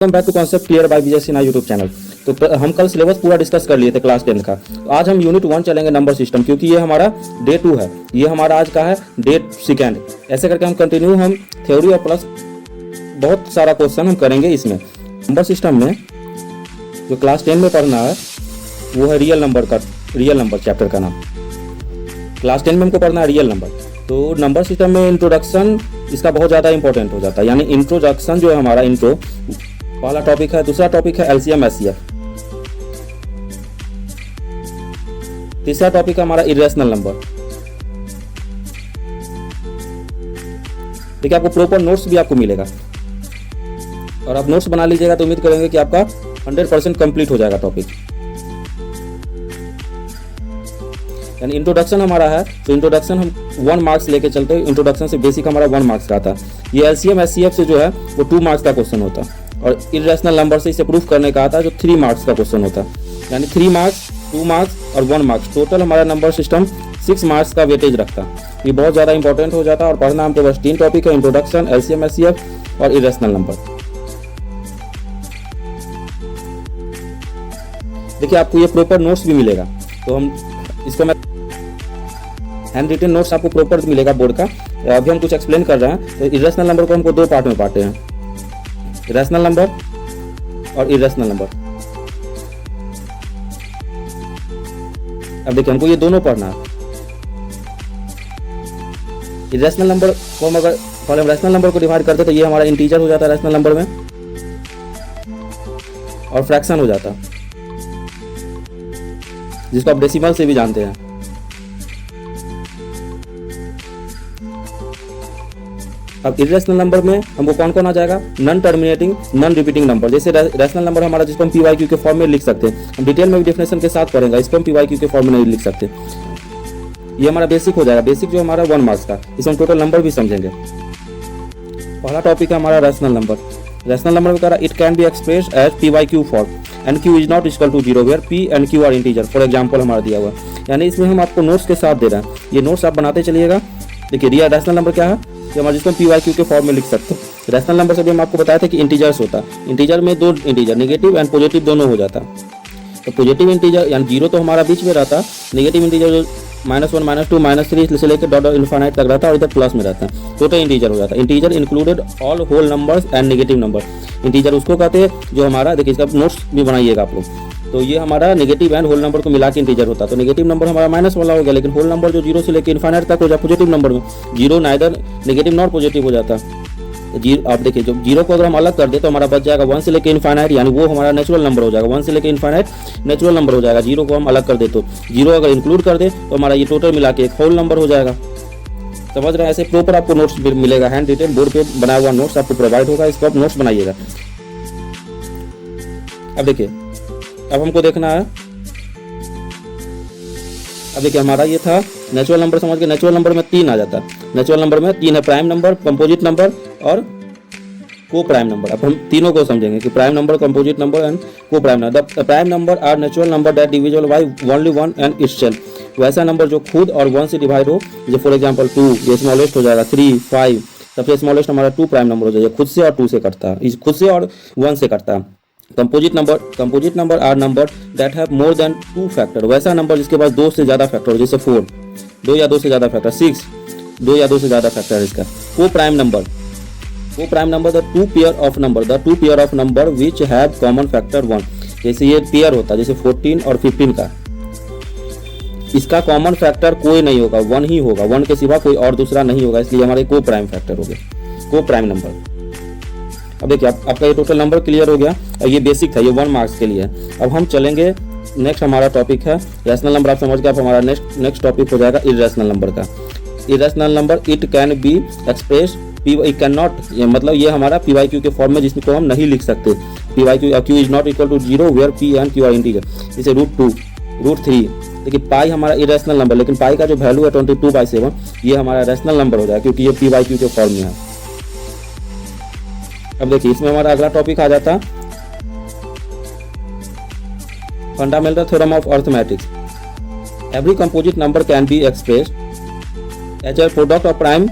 Welcome back to concept clear by Vijay Sinha YouTube channel. तो हम कल सिलेबस पूरा डिस्कस कर लिए थे क्लास 10 का। आज हम यूनिट 1 चलेंगे नंबर सिस्टम, क्योंकि ये हमारा डे 2 है, ये हमारा आज का है डे 2। ऐसे करके हम कंटिन्यू हम थ्योरी और प्लस बहुत सारा क्वेश्चन हम करेंगे। इसमें नंबर सिस्टम में जो क्लास 10 में पढ़ना है वो है रियल नंबर चैप्टर का नाम। क्लास 10 में हमको पढ़ना है रियल नंबर। तो नंबर सिस्टम में इंट्रोडक्शन इसका बहुत ज़्यादा इंपॉर्टेंट हो जाता है, यानी इंट्रोडक्शन जो है हमारा इंट्रो पहला टॉपिक है। दूसरा टॉपिक है एलसीएम एचसीएफ। तीसरा टॉपिक है हमारा इरेशनल नंबर। देखिए आपको प्रॉपर नोट्स भी आपको मिलेगा और आप नोट्स बना लीजिएगा तो उम्मीद करेंगे कि आपका 100% कंप्लीट हो जाएगा टॉपिक। यानी इंट्रोडक्शन हमारा है, तो इंट्रोडक्शन हम 1 मार्क्स लेके चलते हैं। इंट्रोडक्शन से बेसिक हमारा 1 मार्क्स का आता है। ये एलसीएम एचसीएफ से जो है वो 2 मार्क्स का क्वेश्चन होता है, और इरेशनल नंबर से इसे प्रूफ करने का आता है जो 3 मार्क्स का क्वेश्चन होता है। यानी 3 मार्क्स, 2 मार्क्स और 1 मार्क्स, टोटल हमारा नंबर सिस्टम 6 मार्क्स का वेटेज रखता है। ये बहुत ज़्यादा इंपॉर्टेंट हो जाता है। और पढ़ना हमको बस 3 टॉपिक है, इंट्रोडक्शन, एलसीएम एचसीएफ और इरेशनल नंबर। देखिए आपको ये प्रॉपर नोट्स भी मिलेगा, तो हम इसको मैं हैंड रिटन नोट्स आपको प्रॉपर मिलेगा बोर्ड का। अभी हम कुछ एक्सप्लेन कर रहे हैं। तो इरेशनल नंबर को हमको 2 पार्ट में बांटे हैं, रैशनल नंबर और इरेशनल नंबर। अब देखिए हमको ये दोनों पढ़ना है। इरेशनल नंबर को हम अगर पहले रैशनल नंबर को डिवाइड करते तो ये हमारा इंटीजर हो जाता है रैशनल नंबर में, और फ्रैक्शन हो जाता है जिसको आप डेसिमल से भी जानते हैं। अब इरेशनल नंबर में हमको कौन कौन आ जाएगा? Non terminating, non repeating number. जैसे रैशनल नंबर हमारा जिसको हम पीवाईक्यू के फॉर्म में लिख सकते हैं, हम डिटेल में भी डेफिनेशन के साथ पढ़ेंगे, इसको हम पीवाईक्यू के फॉर्म में नहीं लिख सकते। ये हमारा बेसिक हो जाएगा, बेसिक जो हमारा 1 मार्क्स का, इसमें हम टोटल नंबर भी समझेंगे। पहला टॉपिक है हमारा रैशनल नंबर। रैशनल नंबर में कह रहा it can be expressed as PYQ form and Q is not equal to 0 where P and Q are integer. For example हमारा दिया हुआ, यानी इसमें हम आपको नोट्स के साथ दे रहे हैं, ये नोट्स आप बनाते चलिएगा। देखिए रियल रैशनल नंबर क्या है, कि हमारे जिसको पीवाईक्यू के फॉर्म में लिख सकते हैं। रैशनल नंबर से भी हम आपको बताया था कि इंटीजर्स होता है, इंटीजर में 2 इंटीजर नेगेटिव एंड पॉजिटिव दोनों हो जाता है। तो पॉजिटिव इंटीजर यानी 0 तो हमारा बीच में रहता है, नेगेटिव इंटीजर जो -1, -2, -3 से लेकर डॉट इनफाइनाइट तक रहता है, और इधर प्लस में रहता है, टोटल इंटीजर हो जाता है। Integer included all whole numbers and negative number. Integer उसको कहते हैं जो हमारा, देखिए इसका नोट्स भी बनाइएगा आप लोग। तो ये हमारा नेगेटिव एंड होल नंबर को मिला के इंटीजर होता है। तो नेगेटिव नंबर हमारा माइनस वाला हो गया, लेकिन होल नंबर जो 0 से लेकर इनफाइनाइट तक हो जाए पॉजिटिव नंबर में, 0 नाइदर नेगेटिव नॉट पॉजिटिव हो जाता है। आप देखिए जब 0 को अगर हम अलग कर दे तो हमारा बच जाएगा 1 से लेकर इनफाइनाइट, यानी वो हमारा नेचुरल नंबर हो जाएगा। 1 से लेकर इनफाइनाइट नेचुरल नंबर हो जाएगा। 0 को हम अलग कर दे तो 0 अगर इंक्लूड कर दे तो हमारा ये टोटल मिला के एक होल नंबर हो जाएगा। समझ रहे हैं? ऐसे प्रॉपर आपको नोट्स मिलेगा, हैंड रिटेन बोर्ड पे बनाया हुआ नोट्स आपको प्रोवाइड होगा, इसको आप नोट्स बनाइएगा। अब देखिए अब हमको देखना है, अब देखिए हमारा ये था नेचुरल नंबर, समझ के नेचुरल नंबर में 3 आ जाता है। नेचुरल नंबर में 3 है, प्राइम नंबर, कंपोजिट नंबर और को प्राइम नंबर। अब हम तीनों को समझेंगे कि prime number, composite number and coprime number. The prime number are natural number that divisible by only 1 and itself. वैसा नंबर जो खुद और 1 से डिवाइड हो, जैसे फॉर एग्जांपल 2, ये स्मॉलेस्ट हो जाएगा, 3, 5, सबसे स्मॉलेस्ट हमारा 2 प्राइम नंबर हो जाएगा, खुद से और 2 से कटता है, खुद से और 1 से कटता है। Composite number are number that have more than 2 factor. वैसा नंबर जिसके पास 2 से ज्यादा फैक्टर हो, जैसे 4, 2 या 2 से ज्यादा फैक्टर, 6, 2 या 2 से ज्यादा फैक्टर है इसका। को prime number the 2 pair of number which have common factor 1। जैसे ये पेयर होता है, जैसे 14 और 15 का, इसका कॉमन फैक्टर कोई नहीं होगा, 1 ही होगा, 1 के सिवा कोई और दूसरा नहीं होगा, इसलिए हमारे को प्राइम फैक्टर हो गए, को प्राइम नंबर। अब देखिए आपका ये टोटल नंबर क्लियर हो गया, और ये बेसिक था, ये 1 मार्क्स के लिए। अब हम चलेंगे, नेक्स्ट हमारा टॉपिक है रैशनल नंबर। आप समझ गए, अब हमारा नेक्स्ट टॉपिक हो जाएगा इरेशनल नंबर का। Irrational number it can be express P can not, मतलब ये हमारा पीवाईक्यू के फॉर्म में जिसको हम नहीं लिख सकते। PYQ Q is not equal to 0 where P and Q are integer. जैसे √2, √3। देखिए पाई हमारा इरेशनल नंबर, लेकिन पाई का जो वैल्यू है 22/7, ये हमारा रैशनल नंबर हो जाएगा क्योंकि ये पीवाईक्यू के फॉर्म में है। अब देखिए इसमें हमारा अगला टॉपिक आ जाता है fundamental theorem of arithmetics. Every composite number can be expressed as a product of prime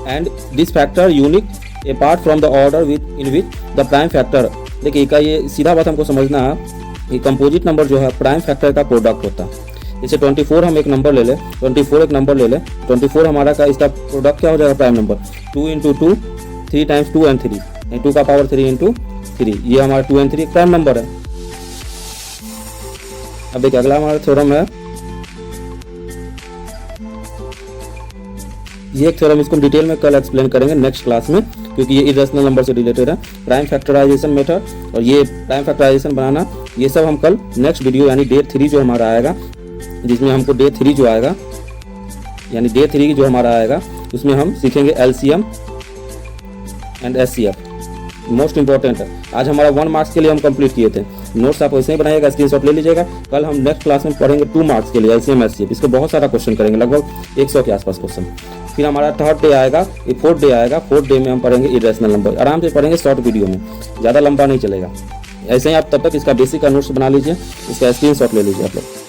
and this factor unique apart from the order in which the prime factor देखिए का ये सीधा बात हमको समझना है कि कंपोजिट नंबर जो है प्राइम फैक्टर का प्रोडक्ट होता है। जैसे 24 हम एक नंबर ले लें, 24 एक नंबर ले लें, 24 हमारा का इसका प्रोडक्ट क्या हो जाएगा प्राइम नंबर 2 × 2, 3 × 2 and 3, 2 का पावर 3 × 3, ये हमारा 2 and 3 एक प्राइम नंबर है। अब देखिए अगला हमारा थ्योरम है, ये एक थ्योरम, इसको डिटेल में कल एक्सप्लेन करेंगे नेक्स्ट क्लास में, क्योंकि ये इरेशनल नंबर से रिलेटेड है। प्राइम फैक्टराइजेशन मेथड और ये प्राइम फैक्टराइजेशन बनाना, ये सब हम कल नेक्स्ट वीडियो यानी डे 3 जो हमारा आएगा, जिसमें हमको डे 3 जो आएगा यानी डे 3 जो हमारा आएगा उसमें हम सीखेंगे LCM and SCF, most important है। आज हमारा 1 मार्क्स के लिए हम कंप्लीट किए थे। नोट्स आप वैसे ही बनाइएगा, स्क्रीनशॉट ले लीजिएगा। कल हम नेक्स्ट क्लास में पढ़ेंगे 2 मार्क्स के लिए LCM SCF, इसके बहुत सारा क्वेश्चन करेंगे, लगभग 100 के आसपास क्वेश्चन। फिर हमारा 3rd डे आएगा, ये 4th डे आएगा। 4th डे में हम पढ़ेंगे इरेशनल नंबर, आराम से पढ़ेंगे शॉर्ट वीडियो में, ज़्यादा लंबा नहीं चलेगा। ऐसे ही आप तब तक इसका बेसिक का नोट्स बना लीजिए, इसका स्क्रीनशॉट ले लीजिए आप लोग।